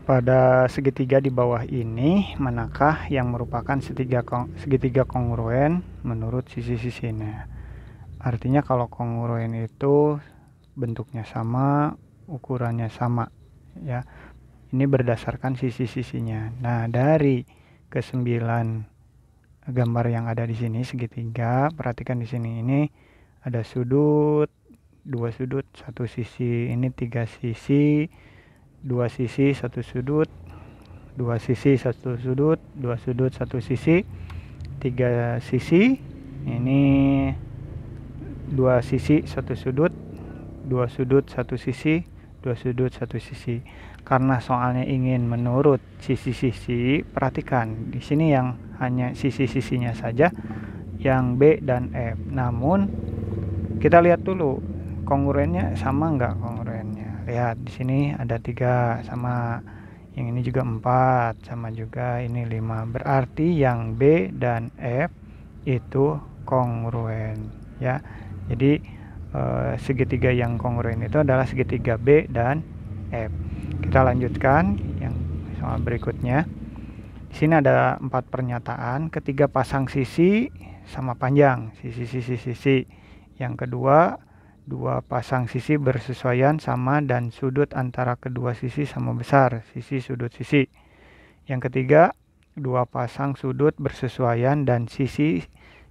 Pada segitiga di bawah ini, manakah yang merupakan segitiga kongruen menurut sisi-sisinya? Artinya kalau kongruen itu bentuknya sama, ukurannya sama, ya. Ini berdasarkan sisi-sisinya. Nah, dari ke-9 gambar yang ada di sini segitiga, perhatikan di sini ini ada sudut, 2 sudut, 1 sisi, ini 3 sisi, 2 sisi, 1 sudut, 2 sisi, 1 sudut, 2 sudut, 1 sisi, 3 sisi, ini 2 sisi, 1 sudut, 2 sudut, 1 sisi, 2 sudut, 1 sisi. Karena soalnya ingin menurut sisi-sisi, perhatikan di sini yang hanya sisi-sisinya saja yang B dan F. Namun kita lihat dulu kongruennya sama enggak kongruennya. Lihat di sini ada 3 sama, yang ini juga 4 sama juga, ini 5. Berarti yang B dan F itu kongruen, ya. Jadi segitiga yang kongruen itu adalah segitiga B dan F. Kita lanjutkan yang soal berikutnya. Di sini ada 4 pernyataan. Ketiga pasang sisi sama panjang, sisi. Yang kedua, 2 pasang sisi bersesuaian sama dan sudut antara kedua sisi sama besar, sisi sudut sisi. Yang ketiga, 2 pasang sudut bersesuaian dan sisi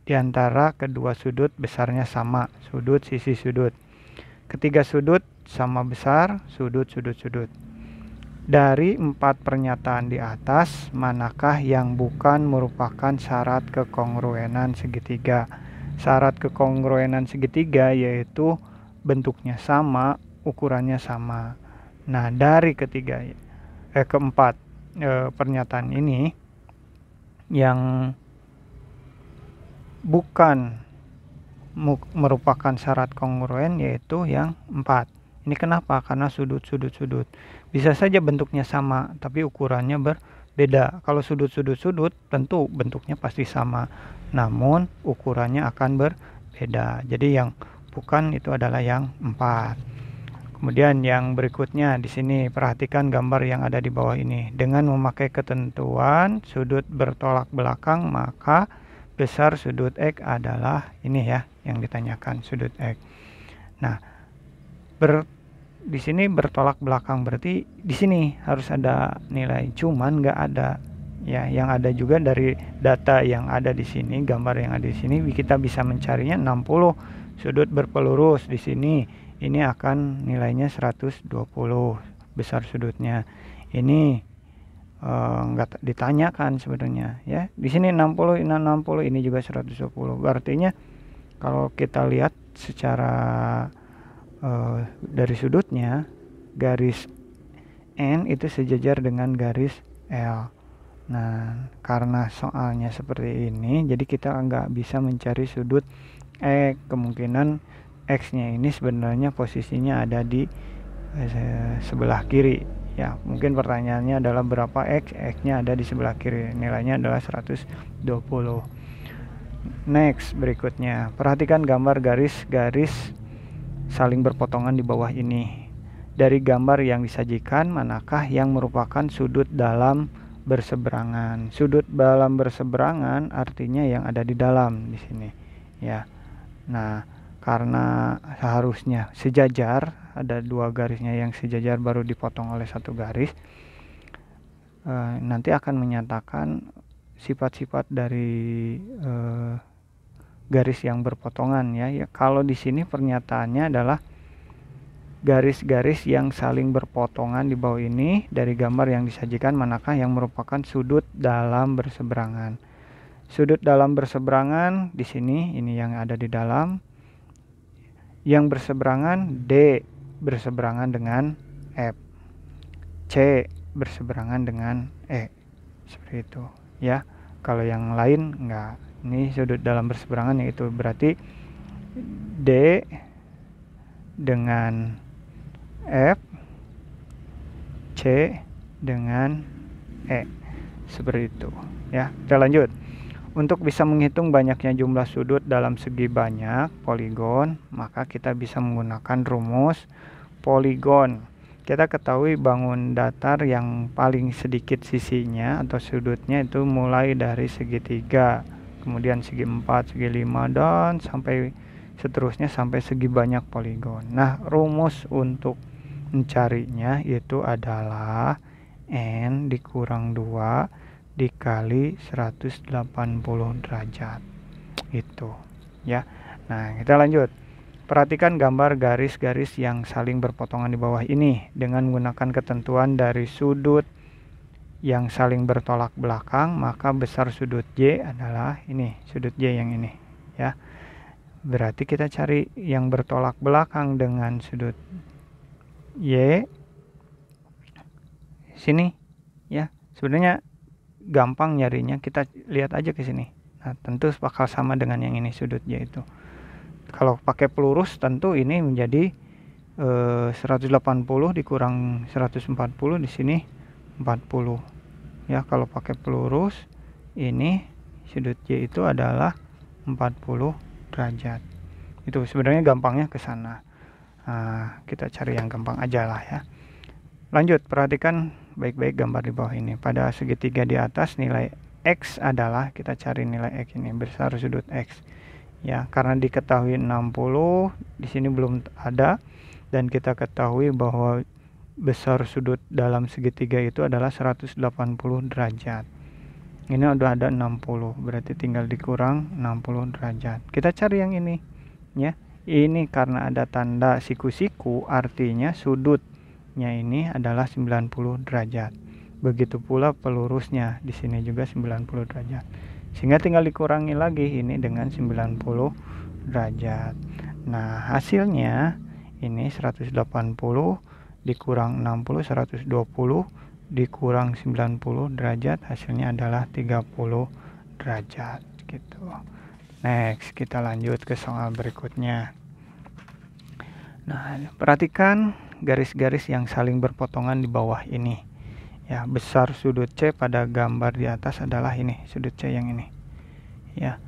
di antara kedua sudut besarnya sama, sudut sisi sudut. Ketiga sudut sama besar, sudut. Dari 4 pernyataan di atas, manakah yang bukan merupakan syarat kekongruenan segitiga? Syarat kekongruenan segitiga yaitu bentuknya sama, ukurannya sama. Nah, dari keempat pernyataan ini, yang bukan merupakan syarat kongruen yaitu yang 4. Ini kenapa? Karena sudut. Bisa saja bentuknya sama, tapi ukurannya berbeda. Kalau sudut, tentu bentuknya pasti sama, namun ukurannya akan berbeda. Jadi yang bukan itu adalah yang 4. Kemudian yang berikutnya di sini, perhatikan gambar yang ada di bawah ini. Dengan memakai ketentuan sudut bertolak belakang, maka besar sudut X adalah ini ya, yang ditanyakan sudut X. Nah, di sini bertolak belakang berarti di sini harus ada nilai, cuman nggak ada ya. Yang ada juga dari data yang ada di sini, gambar yang ada di sini, kita bisa mencarinya 60 sudut berpelurus di sini. Ini akan nilainya 120 besar sudutnya. Ini nggak ditanyakan sebenarnya ya. Di sini 60, ini juga 120. Artinya kalau kita lihat secara dari sudutnya, garis N itu sejajar dengan garis L. Nah, karena soalnya seperti ini, jadi kita nggak bisa mencari sudut X. Kemungkinan X-nya ini sebenarnya posisinya ada di sebelah kiri. Ya, mungkin pertanyaannya adalah berapa X? X-nya ada di sebelah kiri. Nilainya adalah 120. Next, berikutnya. Perhatikan gambar garis-garis saling berpotongan di bawah ini. Dari gambar yang disajikan, manakah yang merupakan sudut dalam berseberangan? Sudut dalam berseberangan artinya yang ada di dalam di sini, ya. Nah, karena seharusnya sejajar, ada 2 garisnya yang sejajar baru dipotong oleh 1 garis, nanti akan menyatakan sifat-sifat dari garis yang berpotongan ya. Kalau di sini pernyataannya adalah garis-garis yang saling berpotongan di bawah ini. Dari gambar yang disajikan, manakah yang merupakan sudut dalam berseberangan? Sudut dalam berseberangan di sini, ini yang ada di dalam. Yang berseberangan D berseberangan dengan F, C berseberangan dengan E, seperti itu ya. Kalau yang lain enggak. Ini sudut dalam berseberangan, yaitu berarti D dengan F, C dengan E, seperti itu ya. Kita lanjut. Untuk bisa menghitung banyaknya jumlah sudut dalam segi banyak poligon, maka kita bisa menggunakan rumus poligon. kita ketahui bangun datar yang paling sedikit sisinya atau sudutnya itu mulai dari segitiga, kemudian segi 4, segi 5, dan sampai seterusnya sampai segi banyak poligon. Nah, rumus untuk mencarinya itu adalah N dikurang 2 dikali 180 derajat. Itu ya. Nah, kita lanjut. Perhatikan gambar garis-garis yang saling berpotongan di bawah ini dengan menggunakan ketentuan dari sudut yang saling bertolak belakang, maka besar sudut Y adalah ini, sudut Y yang ini ya. Berarti kita cari yang bertolak belakang dengan sudut Y sini ya. Sebenarnya gampang nyarinya, kita lihat aja ke sini. Nah, tentu bakal sama dengan yang ini, sudut Y itu. Kalau pakai pelurus tentu ini menjadi 180 dikurang 140, di sini 40 ya. Kalau pakai pelurus ini sudut Y itu adalah 40 derajat. Itu sebenarnya gampangnya ke sana. Nah, kita cari yang gampang aja lah ya. Lanjut, perhatikan baik-baik gambar di bawah ini. Pada segitiga di atas nilai X adalah, kita cari nilai X ini, besar sudut X ya, karena diketahui 60 di sini belum ada, dan kita ketahui bahwa besar sudut dalam segitiga itu adalah 180 derajat. Ini udah ada 60, berarti tinggal dikurang 60 derajat. Kita cari yang ini ya. Ini karena ada tanda siku-siku, artinya sudutnya ini adalah 90 derajat. Begitu pula pelurusnya, di sini juga 90 derajat. Sehingga tinggal dikurangi lagi ini dengan 90 derajat. Nah, hasilnya ini 180 dikurang 60, 120 dikurang 90 derajat, hasilnya adalah 30 derajat gitu. Next, kita lanjut ke soal berikutnya. Nah, perhatikan garis-garis yang saling berpotongan di bawah ini. Ya, besar sudut C pada gambar di atas adalah ini, sudut C yang ini. Ya.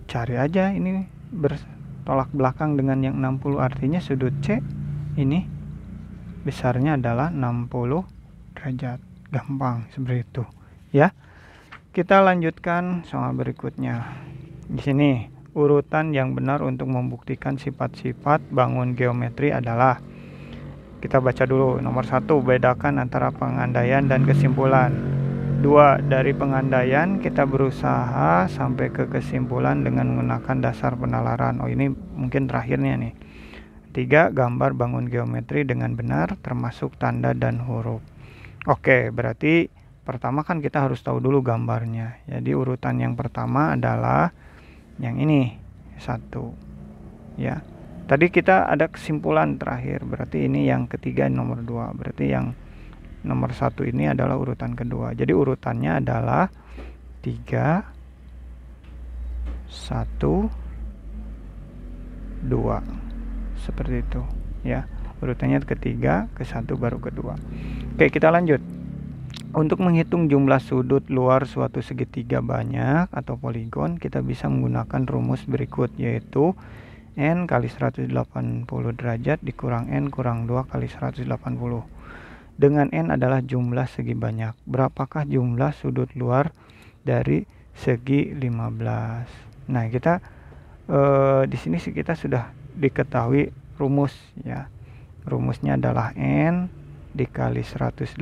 Cari aja ini bertolak belakang dengan yang 60, artinya sudut C ini besarnya adalah 60 derajat. Gampang seperti itu, ya. Kita lanjutkan soal berikutnya. Di sini urutan yang benar untuk membuktikan sifat-sifat bangun geometri adalah, kita baca dulu. Nomor 1, bedakan antara pengandaian dan kesimpulan. 2, dari pengandaian kita berusaha sampai ke kesimpulan dengan menggunakan dasar penalaran. Oh, ini mungkin terakhirnya nih. 3, gambar bangun geometri dengan benar termasuk tanda dan huruf. Oke, berarti pertama kan kita harus tahu dulu gambarnya. Jadi urutan yang pertama adalah yang ini, 1 ya. Tadi kita ada kesimpulan terakhir, berarti ini yang ketiga, nomor 2. Berarti yang nomor 1 ini adalah urutan kedua. Jadi urutannya adalah 3, 1, 2. Seperti itu ya. Urutannya ketiga, ke 1 baru kedua. Oke, kita lanjut. Untuk menghitung jumlah sudut luar suatu segitiga banyak atau poligon, kita bisa menggunakan rumus berikut, yaitu N kali 180 derajat dikurang N kurang 2 kali 180. Dengan N adalah jumlah segi banyak. Berapakah jumlah sudut luar dari segi 15? Nah, kita di sini sih kita sudah diketahui rumus ya. Rumusnya adalah N dikali 180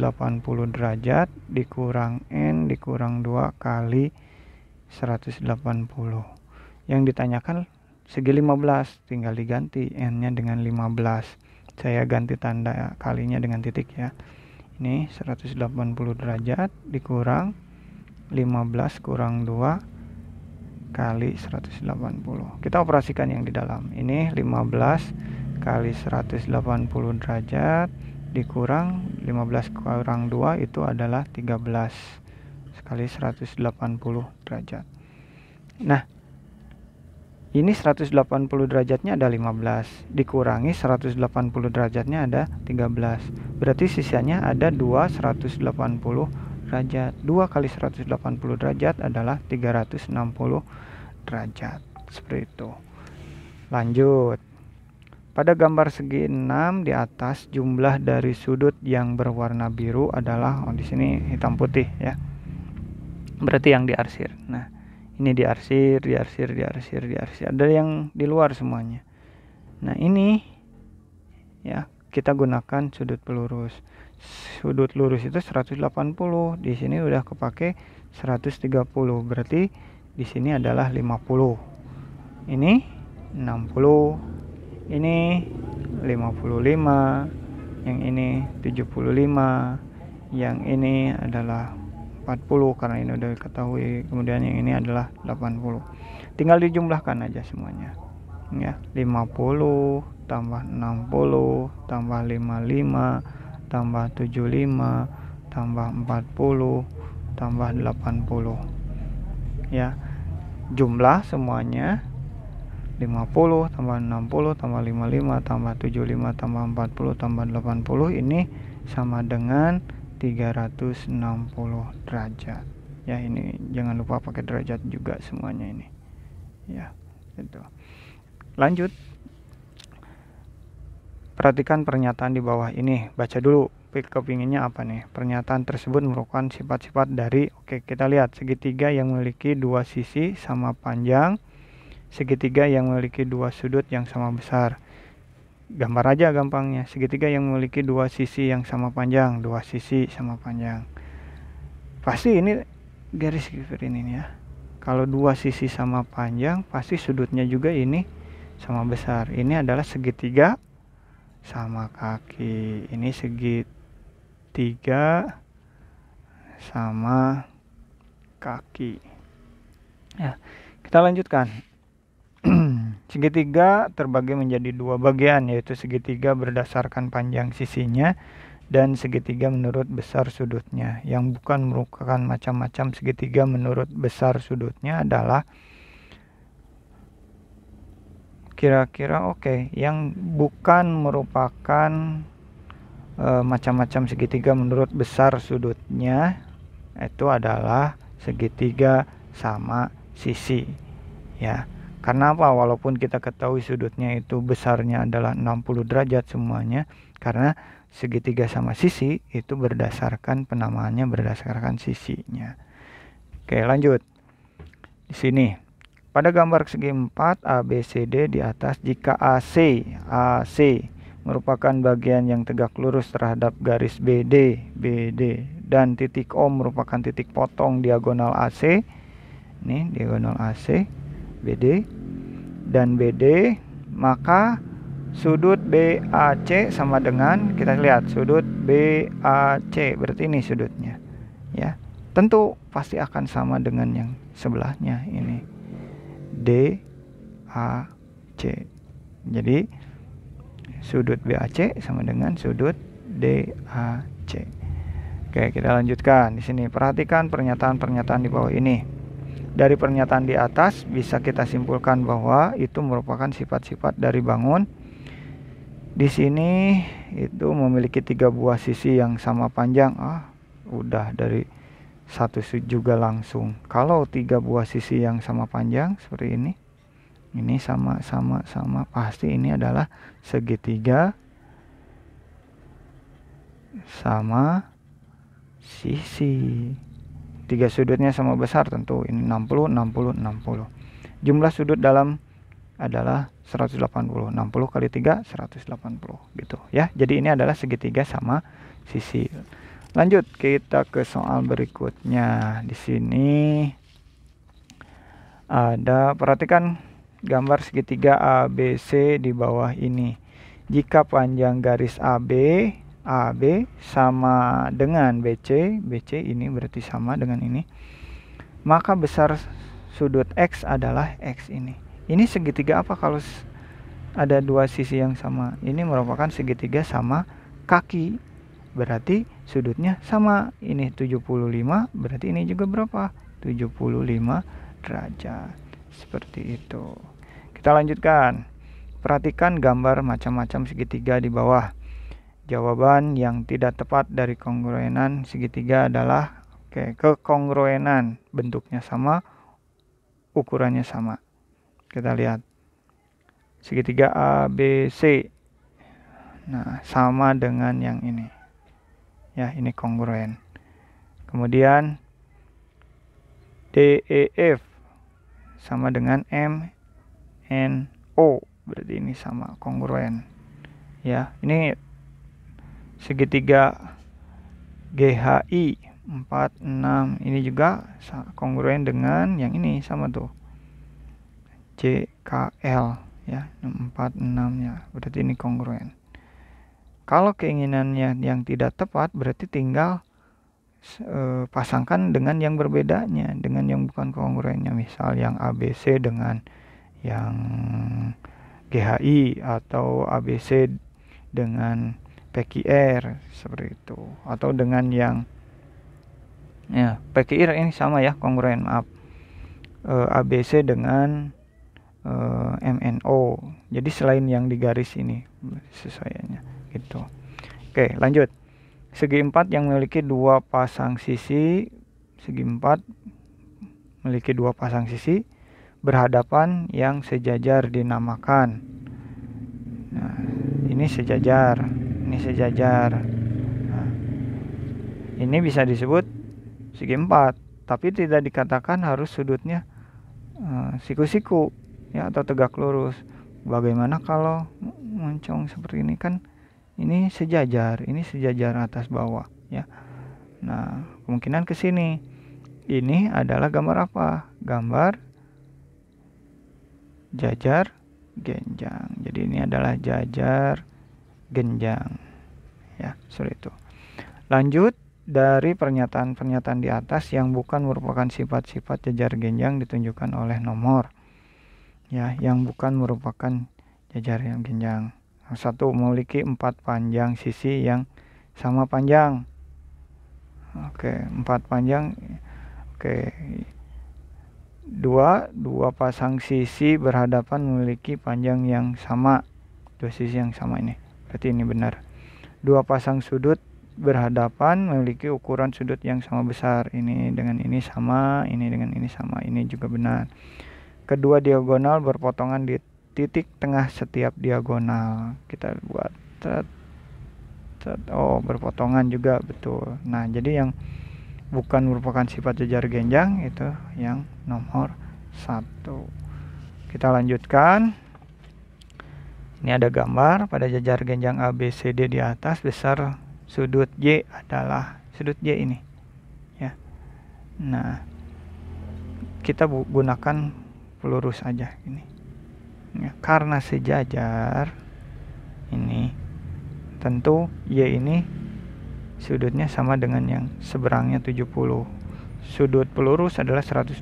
derajat dikurang N dikurang 2 kali 180. Yang ditanyakan segi 15, tinggal diganti N-nya dengan 15. Saya ganti tanda kalinya dengan titik ya. Ini 180 derajat dikurang 15 kurang 2 kali 180. Kita operasikan yang di dalam. Ini 15 kali 180 derajat dikurang 15 kurang 2 itu adalah 13 kali 180 derajat. Nah, ini 180 derajatnya ada 15, dikurangi 180 derajatnya ada 13. Berarti sisanya ada 2 180 derajat. 2 kali 180 derajat adalah 360 derajat. Seperti itu. Lanjut. Pada gambar segi 6 di atas, jumlah dari sudut yang berwarna biru adalah, di sini hitam putih ya. Berarti yang diarsir. Nah, ini diarsir. Ada yang di luar semuanya. Nah, ini ya, kita gunakan sudut pelurus. Sudut lurus itu 180. Di sini udah kepake 130. Berarti di sini adalah 50. Ini 60. Ini 55, yang ini 75, yang ini adalah 40 karena ini udah diketahui, kemudian yang ini adalah 80. Tinggal dijumlahkan aja semuanya. Ya, 50 tambah 60 tambah 55 tambah 75 tambah 40 tambah 80. Ya, jumlah semuanya 50 tambah 60 tambah 55 tambah 75 tambah 40 tambah 80 ini sama dengan 360 derajat. Ya, ini jangan lupa pakai derajat juga semuanya ini. Ya, itu. Lanjut. Perhatikan pernyataan di bawah ini. Baca dulu kepinginnya apa nih. Pernyataan tersebut merupakan sifat-sifat dari, kita lihat segitiga yang memiliki dua sisi sama panjang. Segitiga yang memiliki dua sudut yang sama besar. Gambar aja gampangnya. Segitiga yang memiliki dua sisi yang sama panjang. Dua sisi sama panjang. Pasti ini garis ini ya. Kalau dua sisi sama panjang, pasti sudutnya juga ini sama besar. Ini adalah segitiga sama kaki. Ini segitiga sama kaki. Ya, kita lanjutkan. Segitiga terbagi menjadi dua bagian, yaitu segitiga berdasarkan panjang sisinya dan segitiga menurut besar sudutnya. Yang bukan merupakan macam-macam segitiga menurut besar sudutnya adalah kira-kira yang bukan merupakan macam-macam segitiga menurut besar sudutnya itu adalah segitiga sama sisi ya. Karena apa? Walaupun kita ketahui sudutnya itu besarnya adalah 60 derajat semuanya, karena segitiga sama sisi itu berdasarkan penamaannya berdasarkan sisinya. Oke, lanjut. Di sini pada gambar segi 4 ABCD di atas, jika AC merupakan bagian yang tegak lurus terhadap garis BD dan titik O merupakan titik potong diagonal AC. Ini diagonal AC BD dan BD, maka sudut BAC sama dengan, kita lihat sudut BAC, berarti ini sudutnya ya. Tentu pasti akan sama dengan yang sebelahnya ini DAC. Jadi sudut BAC sama dengan sudut DAC. Oke, kita lanjutkan di sini. Perhatikan pernyataan-pernyataan di bawah ini. Dari pernyataan di atas bisa kita simpulkan bahwa itu merupakan sifat-sifat dari bangun. Di sini itu memiliki 3 buah sisi yang sama panjang. Udah dari satu juga langsung. Kalau 3 buah sisi yang sama panjang seperti ini sama, pasti ini adalah segitiga sama sisi. 3 sudutnya sama besar, tentu ini 60. Jumlah sudut dalam adalah 180. 60 kali 3 180 gitu ya. Jadi ini adalah segitiga sama sisi. Lanjut kita ke soal berikutnya. Di sini ada, perhatikan gambar segitiga ABC di bawah ini. Jika panjang garis AB sama dengan BC ini berarti sama dengan ini, maka besar sudut X adalah X ini. Ini segitiga apa kalau ada 2 sisi yang sama? Ini merupakan segitiga sama kaki, berarti sudutnya sama. Ini 75, berarti ini juga berapa? 75 derajat. Seperti itu. Kita lanjutkan. Perhatikan gambar macam-macam segitiga di bawah. Jawaban yang tidak tepat dari kongruenan segitiga adalah kekongruenan, bentuknya sama, ukurannya sama. Kita lihat. segitiga ABC. Nah, sama dengan yang ini. Ya, ini kongruen. Kemudian DEF sama dengan MNO, berarti ini sama, kongruen. Ya, ini segitiga GHI 46, ini juga kongruen dengan yang ini, sama tuh, JKL ya, 46 ya, berarti ini kongruen. Kalau keinginannya yang tidak tepat, berarti tinggal pasangkan dengan yang berbedanya, dengan yang bukan kongruennya. Misal yang ABC dengan yang GHI, atau ABC dengan PQR, seperti itu. Atau dengan yang ya, PQR ini sama ya, kongruen, maaf. ABC dengan MNO. Jadi selain yang di garis ini sesuaiannya gitu. Oke, lanjut. Segi 4 yang memiliki dua pasang sisi, segi 4 memiliki dua pasang sisi berhadapan yang sejajar dinamakan. Nah, ini sejajar, ini sejajar. Nah, ini bisa disebut segi 4, tapi tidak dikatakan harus sudutnya siku-siku ya, atau tegak lurus. Bagaimana kalau moncong seperti ini, kan ini sejajar atas bawah ya. Nah, kemungkinan ke sini. Ini adalah gambar apa? Gambar jajar genjang. Jadi ini adalah jajar genjang ya, seperti itu. Lanjut, dari pernyataan-pernyataan di atas yang bukan merupakan sifat-sifat jajar genjang ditunjukkan oleh nomor ya, yang bukan merupakan jajar yang genjang. 1. Memiliki 4 panjang sisi yang sama panjang. Oke, 4 panjang. Oke. 2 pasang sisi berhadapan memiliki panjang yang sama. 2 sisi yang sama ini. Berarti ini benar. 2 pasang sudut berhadapan memiliki ukuran sudut yang sama besar. Ini dengan ini sama, ini dengan ini sama. Ini juga benar. Kedua diagonal berpotongan di titik tengah setiap diagonal. Kita buat berpotongan juga, betul. Nah, jadi yang bukan merupakan sifat jajar genjang itu yang nomor 1. Kita lanjutkan. Ini ada gambar pada jajar genjang ABCD di atas, besar sudut Y adalah sudut Y ini ya. Nah, kita gunakan pelurus aja ini ya, karena sejajar ini, tentu Y ini sudutnya sama dengan yang seberangnya 70. Sudut pelurus adalah 180.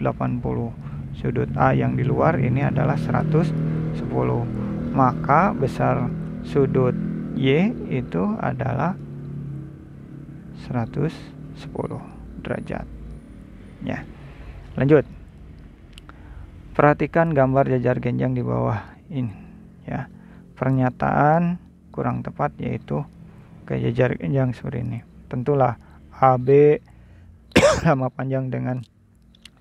Sudut A yang di luar ini adalah 110. Maka besar sudut Y itu adalah 110 derajat ya. Lanjut. Perhatikan gambar jajar genjang di bawah ini ya. Pernyataan kurang tepat yaitu ke jajar genjang seperti ini. Tentulah AB sama panjang dengan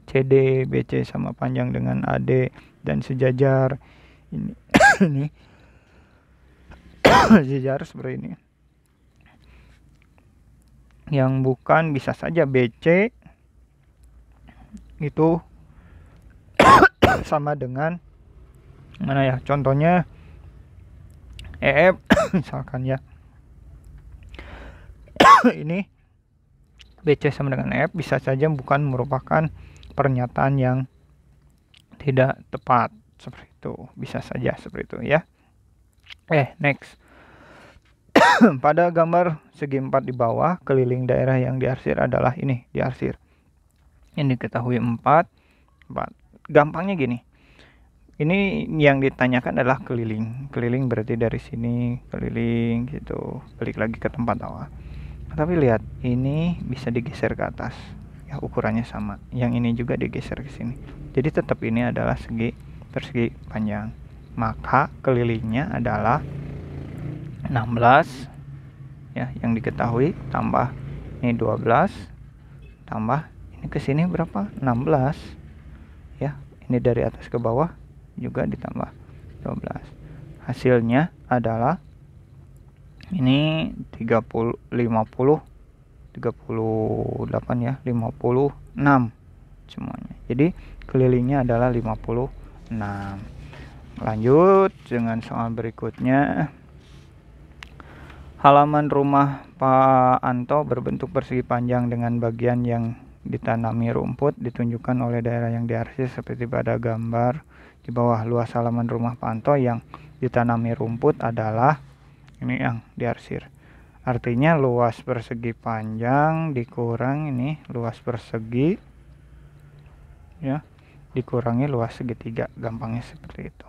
CD, BC sama panjang dengan AD, dan sejajar ini ini sejajar seperti ini. Yang bukan bisa saja BC itu sama dengan mana ya, contohnya EF misalkan ya. Ini BC sama dengan EF bisa saja bukan merupakan pernyataan yang tidak tepat, seperti itu, bisa saja seperti itu ya. Next. Pada gambar segi 4 di bawah, keliling daerah yang diarsir adalah ini, diarsir. Ini diketahui 4. Gampangnya gini. Ini yang ditanyakan adalah keliling. Keliling berarti dari sini keliling gitu, balik lagi ke tempat awal. Tapi lihat, ini bisa digeser ke atas. Ya, ukurannya sama. Yang ini juga digeser ke sini. Jadi tetap ini adalah segi persegi panjang. Maka kelilingnya adalah 16 ya, yang diketahui, tambah ini 12, tambah ini ke sini berapa? 16 ya. Ini dari atas ke bawah juga ditambah 12. hasilnya adalah ini 30, 50, 38 ya, 56 semuanya. Jadi kelilingnya adalah 56. Lanjut dengan soal berikutnya. Halaman rumah Pak Anto berbentuk persegi panjang dengan bagian yang ditanami rumput, ditunjukkan oleh daerah yang diarsir seperti pada gambar di bawah. Luas halaman rumah Pak Anto yang ditanami rumput adalah, ini yang diarsir. Artinya luas persegi panjang dikurang ini luas persegi ya, dikurangi luas segitiga, gampangnya seperti itu.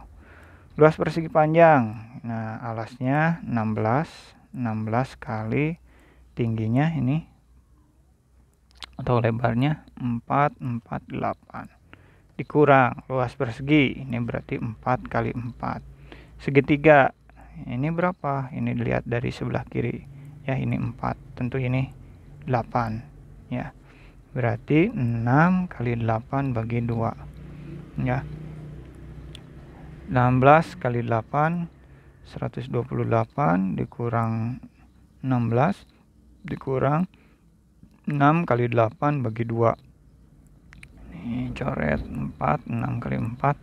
Luas persegi panjang, nah alasnya 16 kali tingginya ini atau lebarnya 448 dikurang luas persegi, ini berarti 4 kali 4. Segitiga ini berapa? Ini dilihat dari sebelah kiri ya, ini 4, tentu ini 8 ya, berarti 6 kali 8 bagi 2 ya, 16 kali 8 128 dikurang 16 dikurang 6 kali 8 bagi 2. Ini coret 4, 6 kali 4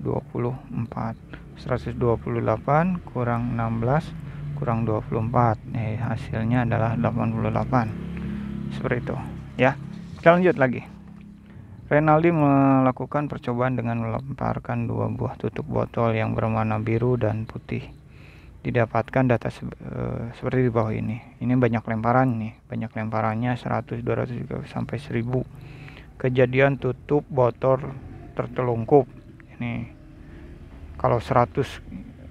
24. 128 kurang 16 kurang 24. Hasilnya adalah 88. Seperti itu ya. Kita lanjut lagi. Renaldi melakukan percobaan dengan melemparkan 2 buah tutup botol yang berwarna biru dan putih. Didapatkan data seperti di bawah ini. Ini banyak lemparan nih, banyak lemparannya 100, 200 sampai 1000. Kejadian tutup botol tertelungkup. Ini kalau 100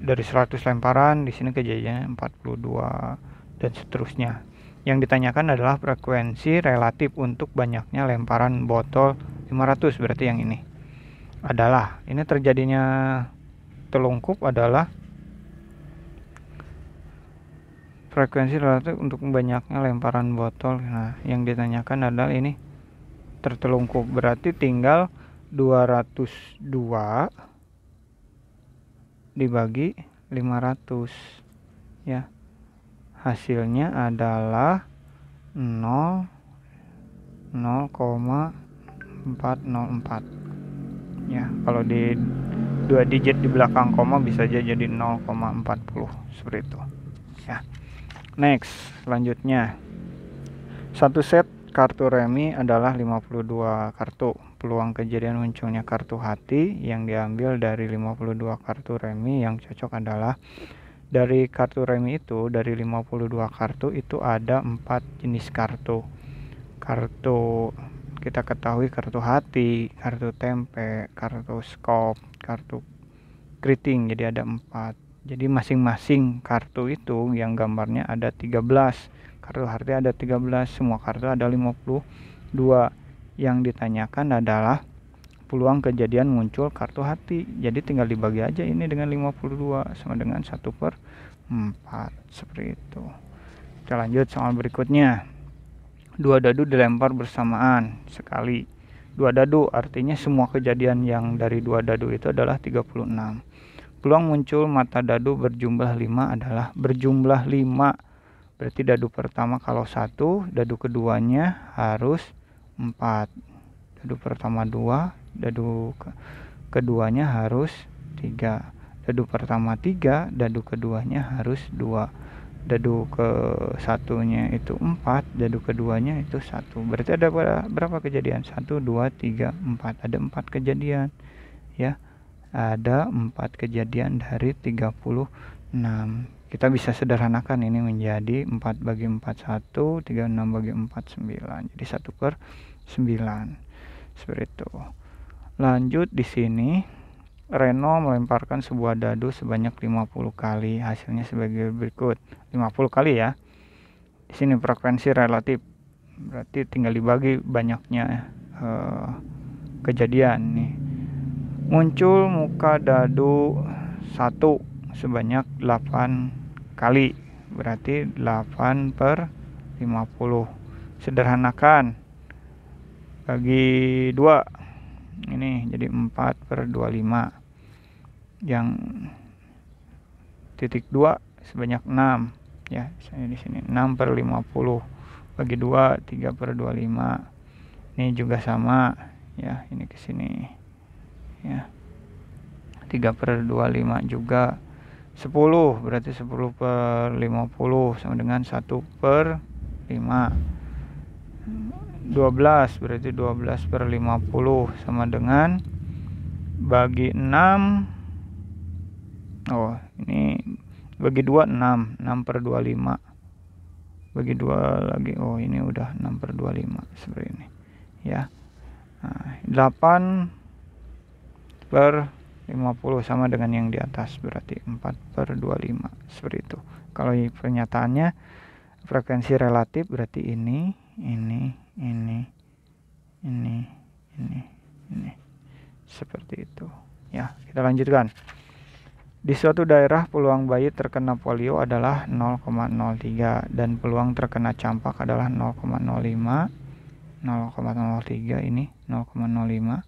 dari 100 lemparan, di sini kejadiannya 42 dan seterusnya. Yang ditanyakan adalah frekuensi relatif untuk banyaknya lemparan botol 500, berarti yang ini adalah, ini terjadinya telungkup adalah frekuensi relatif untuk banyaknya lemparan botol. Nah, yang ditanyakan adalah ini tertelungkup, berarti tinggal 202 dibagi 500 ya. Hasilnya adalah 0,404 ya. Kalau di 2 digit di belakang koma bisa aja jadi 0,40 seperti itu ya. Next, selanjutnya, satu set kartu remi adalah 52 kartu. Peluang kejadian munculnya kartu hati yang diambil dari 52 kartu remi yang cocok adalah, dari kartu remi itu, dari 52 kartu itu ada 4 jenis kartu. Kartu kita ketahui kartu hati, kartu tempe, kartu skop, kartu keriting, jadi ada 4. Jadi masing-masing kartu itu yang gambarnya ada 13. Kartu hati ada 13, semua kartu ada 52. Yang ditanyakan adalah peluang kejadian muncul kartu hati. Jadi tinggal dibagi aja ini dengan 52 sama dengan 1/4 seperti itu. Kita lanjut soal berikutnya. 2 dadu dilempar bersamaan sekali. 2 dadu artinya semua kejadian yang dari 2 dadu itu adalah 36. Peluang muncul mata dadu berjumlah 5 adalah berjumlah 5. Berarti dadu pertama kalau 1, dadu keduanya harus 4. Dadu pertama 2, dadu keduanya harus 3. Dadu pertama 3, dadu keduanya harus 2. Dadu ke satunya itu 4, dadu keduanya itu 1. Berarti ada berapa kejadian? 1, 2, 3, 4. Ada 4 kejadian ya. Ada 4 kejadian dari 36. Kita bisa sederhanakan ini menjadi 4 bagi 4 1, 36 bagi 4 9. Jadi 1/9. Seperti itu. Lanjut di sini, Reno melemparkan sebuah dadu sebanyak 50 kali. Hasilnya sebagai berikut. 50 kali ya. Di sini frekuensi relatif. Berarti tinggal dibagi banyaknya kejadian nih. Muncul muka dadu 1 sebanyak 8 kali. Berarti 8/50. Sederhanakan. Bagi 2. Ini jadi 4/25. Yang sebanyak 6 ya. Saya di sini 6 per 50 bagi 2 3 per 25. Ini juga sama ya, ini ke sini ya, 3 per 25 juga. 10 berarti 10 per 50 sama dengan 1 per 5. 12 berarti 12 per 50 sama dengan bagi 6. Oh ini bagi 2 6 per 25 bagi 2 lagi. Oh ini udah 6 per 25 seperti ini ya. Nah, 8 per 50 sama dengan yang di atas, berarti 4 per 25 seperti itu. Kalau pernyataannya frekuensi relatif berarti ini seperti itu ya. Kita lanjutkan. Di suatu daerah peluang bayi terkena polio adalah 0,03 dan peluang terkena campak adalah 0,05. 0,03 ini 0,05.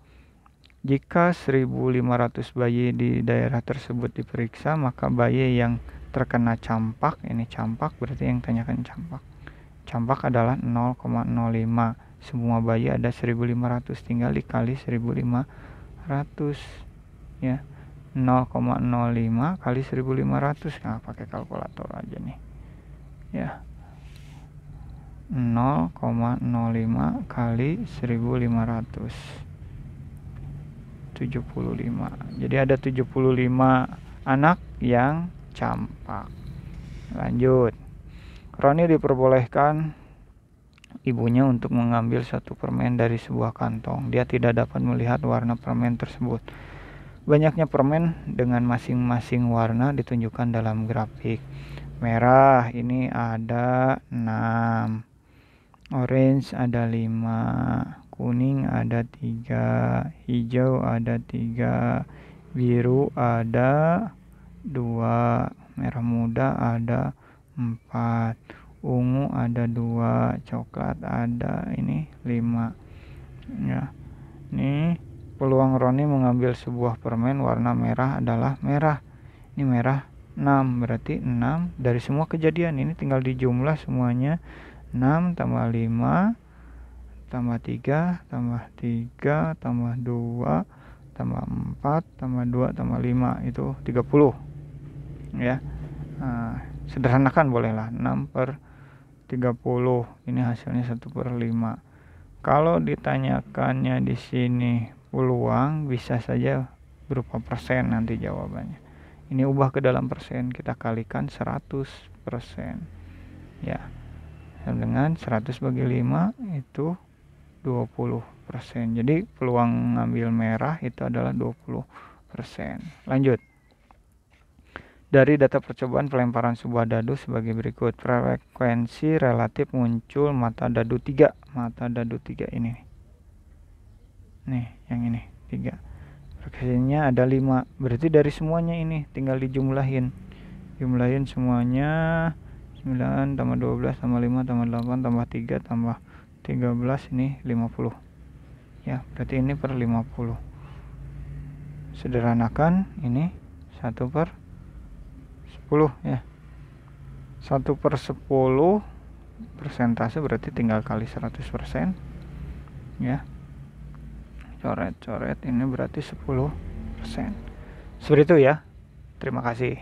Jika 1.500 bayi di daerah tersebut diperiksa, maka bayi yang terkena campak, ini campak berarti yang tanyakan campak adalah 0,05. Semua bayi ada 1.500, tinggal dikali 1.500 ya. 0,05 kali 1.500. Nah, pakai kalkulator aja nih ya. 0,05 kali 1.500, 75. Jadi ada 75 anak yang campak. Lanjut. Roni diperbolehkan ibunya untuk mengambil satu permen dari sebuah kantong. Dia tidak dapat melihat warna permen tersebut. Banyaknya permen dengan masing-masing warna ditunjukkan dalam grafik. Merah ini ada 6, orange ada 5, kuning ada 3, hijau ada 3, biru ada 2, merah muda ada 4, ungu ada 2, coklat ada ini 5 ya. Ini peluang Roni mengambil sebuah permen warna merah adalah merah. Ini merah 6, berarti 6 dari semua kejadian ini tinggal dijumlah semuanya. 6 tambah 5 tambah 3 tambah 3 tambah 2 tambah 4 tambah 2 tambah 5 itu 30 ya. Nah, sederhanakan bolehlah 6 per 30. Ini hasilnya 1 per 5. Kalau ditanyakannya di sini peluang, bisa saja berupa persen nanti jawabannya. Ini ubah ke dalam persen, kita kalikan 100% ya. Dengan 100 bagi 5 itu 20%. Jadi peluang ngambil merah itu adalah 20%. Lanjut. Dari data percobaan pelemparan sebuah dadu sebagai berikut. Frekuensi relatif muncul mata dadu 3. Mata dadu 3 ini. Nih, yang ini 3. Frekuensinya ada 5. Berarti dari semuanya ini tinggal dijumlahin. Jumlahin semuanya. 9 tambah 12 tambah 5 tambah 8 tambah 3 tambah 13 ini 50. Ya, berarti ini per 50. Sederhanakan ini 1 per 10 ya. 1 per 10 persentase berarti tinggal kali 100% ya. Coret-coret ini berarti 10%. Seperti itu ya. Terima kasih.